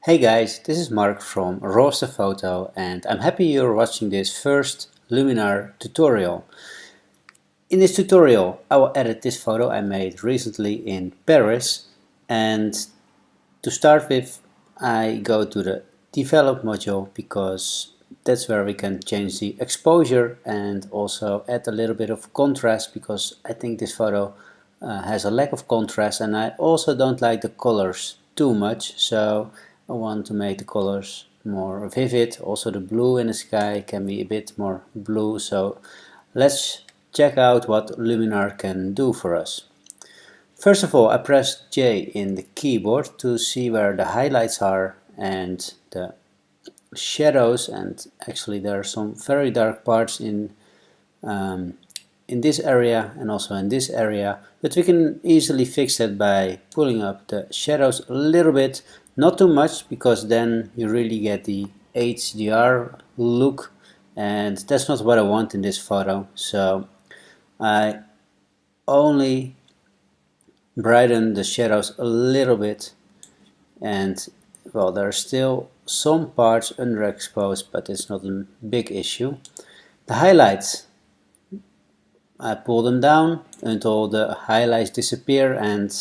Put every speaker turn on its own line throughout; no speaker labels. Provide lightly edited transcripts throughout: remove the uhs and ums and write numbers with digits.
Hey guys, this is Mark from RAWSTER Photo and I'm happy you're watching this first Luminar tutorial. In this tutorial I will edit this photo I made recently in Paris, and to start with I go to the develop module because that's where we can change the exposure and also add a little bit of contrast, because I think this photo has a lack of contrast and I also don't like the colors too much, so I want to make the colors more vivid. Also the blue in the sky can be a bit more blue, so let's check out what Luminar can do for us. First of all, I press J in the keyboard to see where the highlights are and the shadows, and actually there are some very dark parts in this area and also in this area, but we can easily fix that by pulling up the shadows a little bit, not too much because then you really get the HDR look, and that's not what I want in this photo. So I only brighten the shadows a little bit, and well, there are still some parts underexposed, but it's not a big issue. The highlights, I pull them down until the highlights disappear and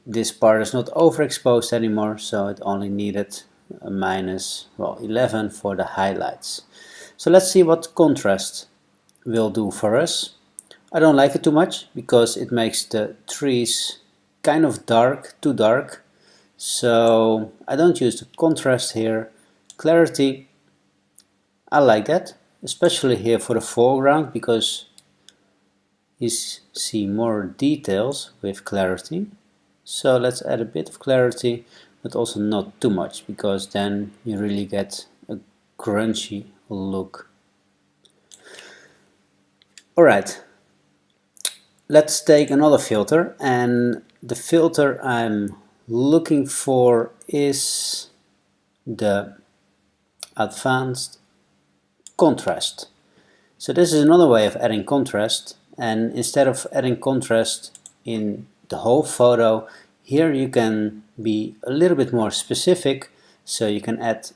this part is not overexposed anymore, so it only needed a minus 11 for the highlights. So let's see what contrast will do for us. I don't like it too much because it makes the trees kind of dark, too dark. So I don't use the contrast here. Clarity, I like that, especially here for the foreground because you see more details with clarity. So let's add a bit of clarity, but also not too much, because then you really get a grungy look. Alright, let's take another filter, and the filter I'm looking for is the advanced contrast. So this is another way of adding contrast, and instead of adding contrast in the whole photo, here you can be a little bit more specific, so you can add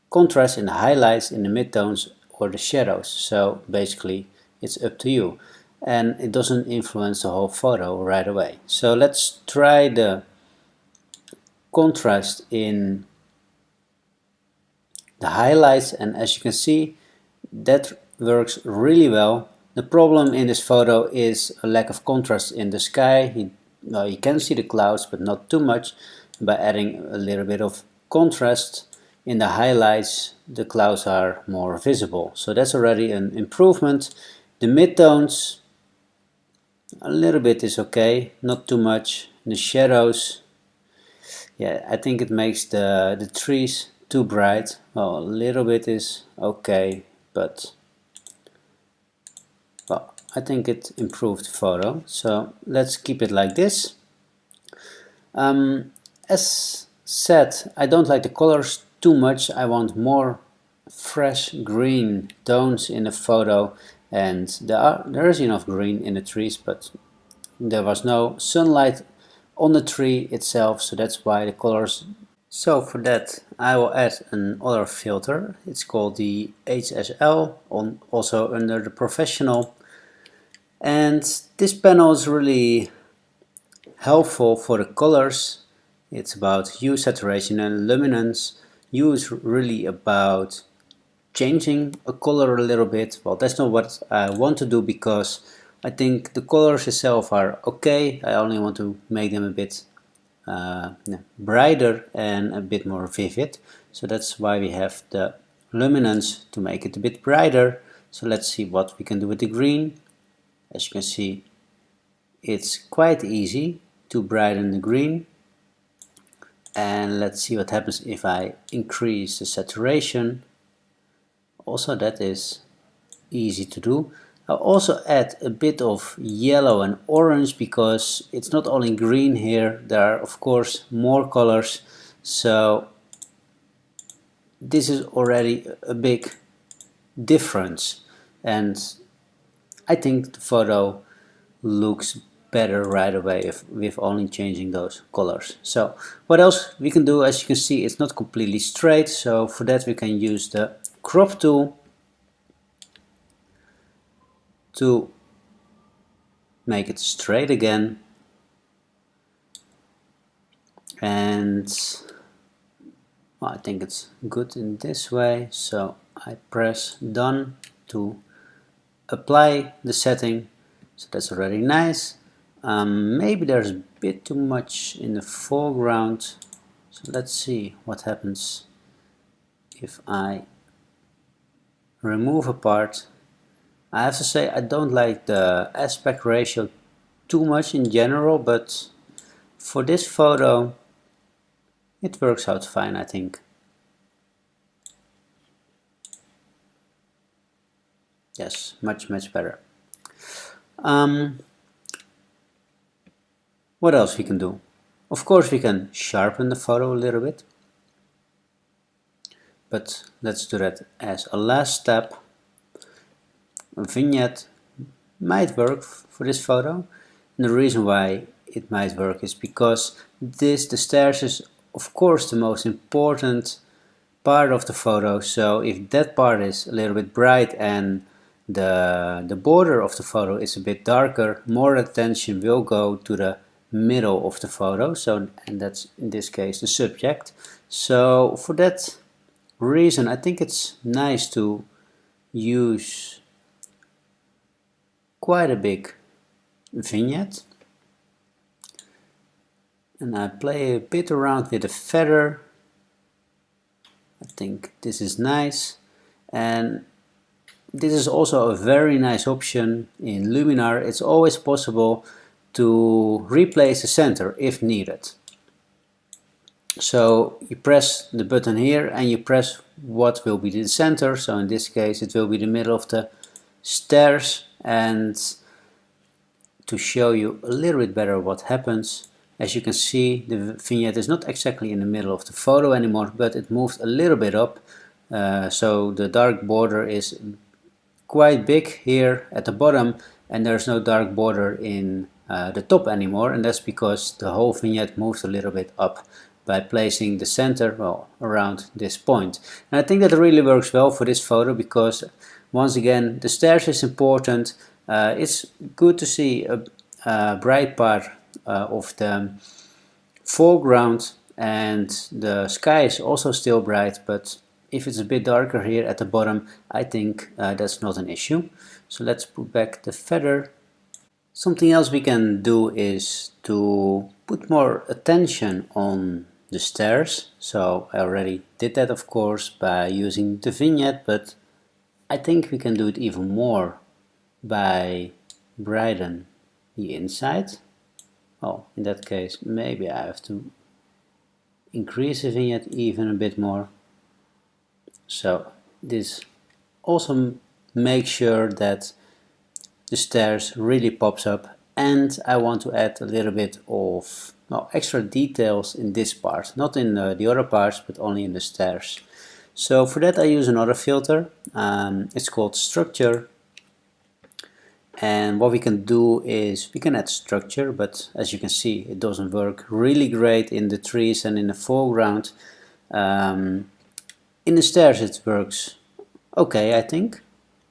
contrast in the highlights, in the midtones or the shadows. So basically it's up to you, and it doesn't influence the whole photo right away. So let's try the contrast in the highlights, and as you can see, that works really well. The problem in this photo is a lack of contrast in the sky. You can see the clouds, but not too much. By adding a little bit of contrast in the highlights, the clouds are more visible. So that's already an improvement. The midtones, a little bit is okay, not too much. The shadows, yeah, I think it makes the trees too bright. Well, a little bit is okay, but well, I think it improved the photo, so let's keep it like this. As said, I don't like the colors too much. I want more fresh green tones in the photo, and there is enough green in the trees, but there was no sunlight on the tree itself, so that's why the colors. So for that I will add another filter. It's called the HSL, also under the professional. And this panel is really helpful for the colors. It's about hue, saturation and luminance. Hue is really about changing a color a little bit. Well, that's not what I want to do because I think the colors itself are okay. I only want to make them a bit brighter and a bit more vivid. So that's why we have the luminance to make it a bit brighter. So let's see what we can do with the green. As you can see, it's quite easy to brighten the green. And let's see what happens if I increase the saturation. Also, that is easy to do. I'll also add a bit of yellow and orange because it's not only green here, there are of course more colors. So this is already a big difference, and I think the photo looks better right away if with only changing those colors. So what else we can do, as you can see, it's not completely straight, so for that we can use the crop tool to make it straight again. And well, I think it's good in this way, so I press done to apply the setting. So that's already nice. Maybe there's a bit too much in the foreground, so let's see what happens if I remove a part. I have to say I don't like the aspect ratio too much in general, but for this photo it works out fine, I think. Yes, much better. What else we can do? Of course we can sharpen the photo a little bit, but let's do that as a last step. A vignette might work for this photo, and the reason why it might work is because the stairs is of course the most important part of the photo, so if that part is a little bit bright and the border of the photo is a bit darker, more attention will go to the middle of the photo, so, and that's in this case the subject. So for that reason I think it's nice to use quite a big vignette, and I play a bit around with the feather. I think this is nice, and this is also a very nice option in Luminar. It's always possible to replace the center if needed. So you press the button here and you press what will be the center, so in this case it will be the middle of the stairs. And to show you a little bit better what happens, as you can see the vignette is not exactly in the middle of the photo anymore, but it moved a little bit up, so the dark border is quite big here at the bottom, and there's no dark border in the top anymore, and that's because the whole vignette moved a little bit up by placing the center, well, around this point. And I think that really works well for this photo because once again the stairs is important. It's good to see a bright part of the foreground, and the sky is also still bright, but if it's a bit darker here at the bottom, I think that's not an issue. So let's put back the feather. Something else we can do is to put more attention on the stairs. So I already did that of course by using the vignette, but I think we can do it even more by brighten the inside. Oh, in that case maybe I have to increase the vignette even a bit more. So this also makes sure that the stairs really pops up, and I want to add a little bit of extra details in this part, not in the other parts but only in the stairs. So for that I use another filter, it's called structure, and what we can do is we can add structure, but as you can see it doesn't work really great in the trees and in the foreground. In the stairs it works okay, I think,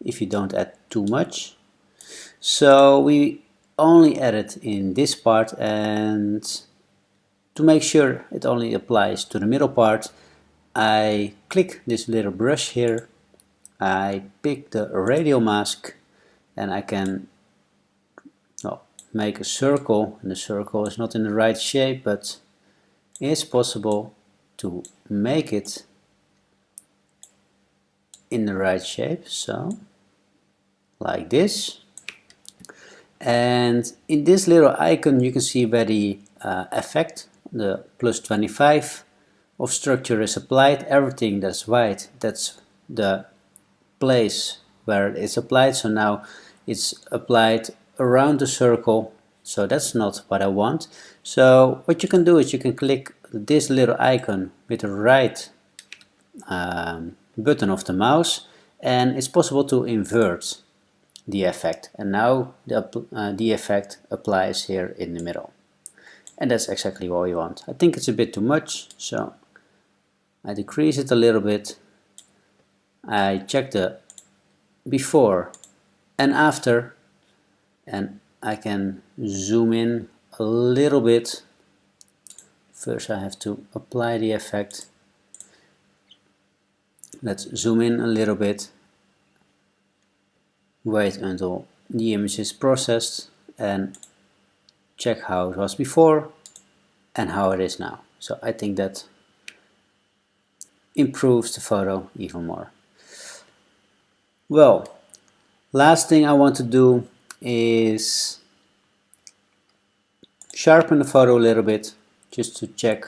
if you don't add too much. So we only add it in this part, and to make sure it only applies to the middle part, I click this little brush here, I pick the radial mask, and I can make a circle, and the circle is not in the right shape, but it's possible to make it in the right shape, so like this. And in this little icon you can see where the effect, the plus 25 of structure is applied. Everything that's white, that's the place where it is applied, so now it's applied around the circle, so that's not what I want. So what you can do is you can click this little icon with the right button of the mouse, and it's possible to invert the effect, and now the effect applies here in the middle, and that's exactly what we want. I think it's a bit too much, so I decrease it a little bit. I check the before and after, and I can zoom in a little bit. First I have to apply the effect. Let's zoom in a little bit, wait until the image is processed, and check how it was before and how it is now. So I think that improves the photo even more. Well, last thing I want to do is sharpen the photo a little bit, just to check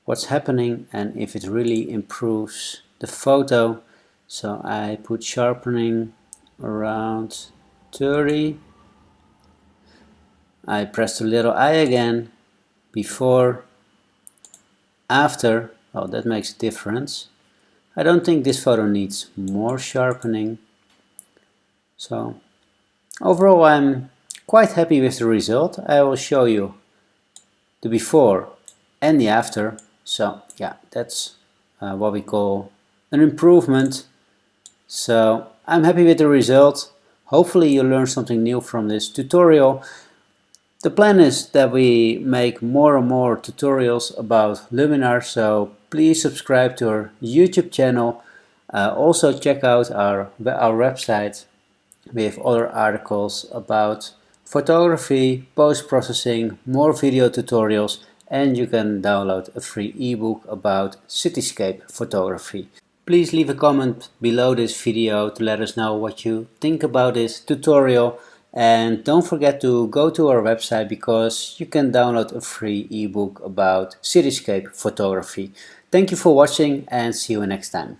what's happening and if it really improves the photo. So I put sharpening around 30. I press the little I again, before, after. Oh, that makes a difference. I don't think this photo needs more sharpening. So overall I'm quite happy with the result. I will show you the before and the after. So yeah, that's what we call an improvement. So I'm happy with the result. Hopefully you learned something new from this tutorial. The plan is that we make more and more tutorials about Luminar, so please subscribe to our YouTube channel. Also check out our website. We have other articles about photography, post-processing, more video tutorials, and you can download a free ebook about cityscape photography. Please leave a comment below this video to let us know what you think about this tutorial, and don't forget to go to our website because you can download a free ebook about cityscape photography. Thank you for watching and see you next time.